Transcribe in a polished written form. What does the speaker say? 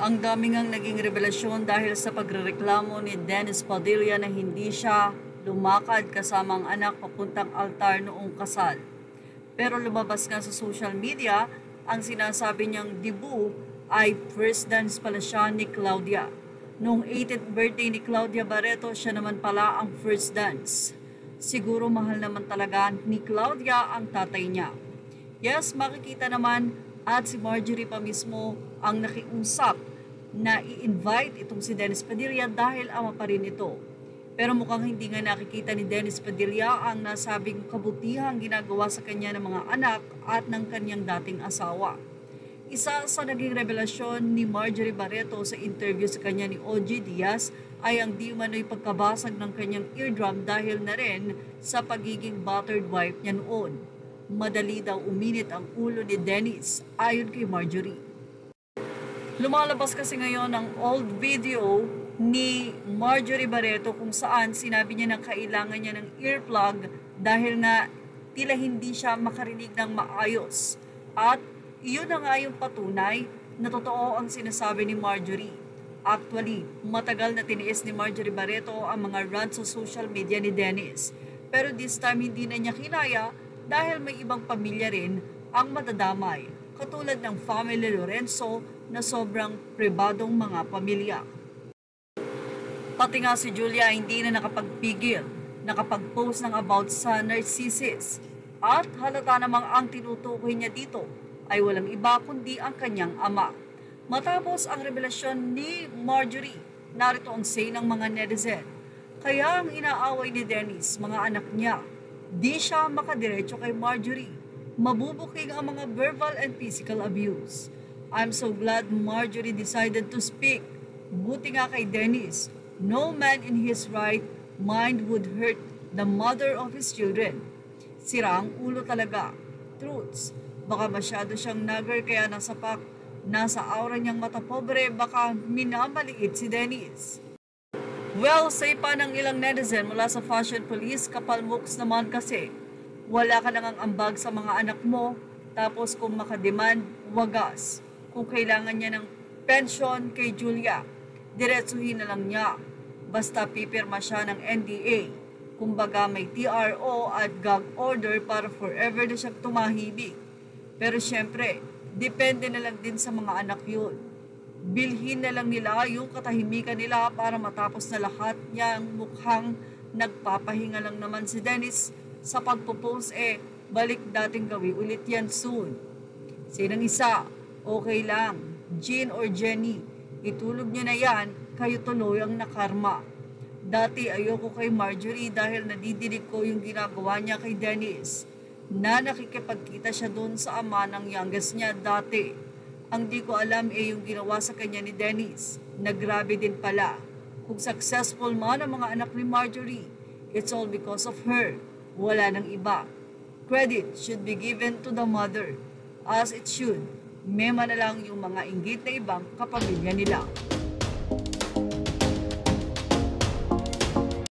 Ang dami ngang naging revelasyon dahil sa pagrereklamo ni Dennis Padilla na hindi siya lumakad kasama ang anak papuntang altar noong kasal. Pero lumabas nga sa social media ang sinasabi niyang dibu ay first dance pala siya ni Claudia. Noong 18th birthday ni Claudia Barreto, siya naman pala ang first dance. Siguro mahal naman talaga ni Claudia ang tatay niya. Yes, makikita naman at si Marjorie pa mismo ang nakiusap na i-invite itong si Dennis Padilla dahil ama pa rin ito. Pero mukhang hindi nga nakikita ni Dennis Padilla ang nasabing kabutihang ginagawa sa kanya ng mga anak at ng kanyang dating asawa. Isa sa naging revelasyon ni Marjorie Barreto sa interview sa kanya ni OG Diaz ay ang di umano'y pagkabasag ng kanyang eardrum dahil na rin sa pagiging battered wife niya noon. Madali daw uminit ang ulo ni Dennis ayon kay Marjorie. Lumalabas kasi ngayon ang old video ni Marjorie Barreto kung saan sinabi niya na kailangan niya ng earplug dahil nga tila hindi siya makarinig ng maayos. At iyon na nga yung patunay na totoo ang sinasabi ni Marjorie. Actually, matagal na tiniis ni Marjorie Barreto ang mga rants sa social media ni Dennis. Pero this time hindi na niya kinaya dahil may ibang pamilya rin ang madadamay, katulad ng family Lorenzo na sobrang pribadong mga pamilya. Pati nga si Julia hindi na nakapagpigil, nakapag-post ng about sa narcissist at halata namang ang tinutukoy niya dito ay walang iba kundi ang kanyang ama. Matapos ang revelasyon ni Marjorie, narito ang say ng mga netizen. Kaya ang inaaway ni Dennis, mga anak niya, di siya makadiretso kay Marjorie. Mabubuking ang mga verbal and physical abuse. I'm so glad Marjorie decided to speak. Buti nga kay Dennis, no man in his right mind would hurt the mother of his children. Sira ang ulo talaga. Truths. Baka masyado siyang nagger kaya nasa aura niyang mata pobre, baka minamaliit si Dennis. Well, say pa ng ilang netizen mula sa fashion police, kapal mooks naman kasi. Wala ka nang ambag sa mga anak mo, tapos kung makademand, wagas. Kung kailangan niya ng pension kay Julia, diretsuhin na lang niya. Basta pipirma siya ng NDA. Kumbaga may TRO at gag order para forever na siyang tumahimik. Pero syempre, depende na lang din sa mga anak yun. Bilhin na lang nila yung katahimikan nila para matapos na lahat niyang mukhang nagpapahinga lang naman si Dennis sa pagpo-post balik dating gawin ulit yan soon. Sinang isa, okay lang, Jean or Jenny, itulog niyo na yan, kayo tuloy ang nakarma. Dati ayoko kay Marjorie dahil nadidinig ko yung ginagawa niya kay Dennis, na nakikipagkita siya doon sa ama ng youngest niya dati. Ang di ko alam yung ginawa sa kanya ni Dennis, na grabe din pala. Kung successful man ang mga anak ni Marjorie, it's all because of her. Wala nang iba. Credit should be given to the mother, as it should. Mema na lang yung mga inggit na ibang kapamilya nila.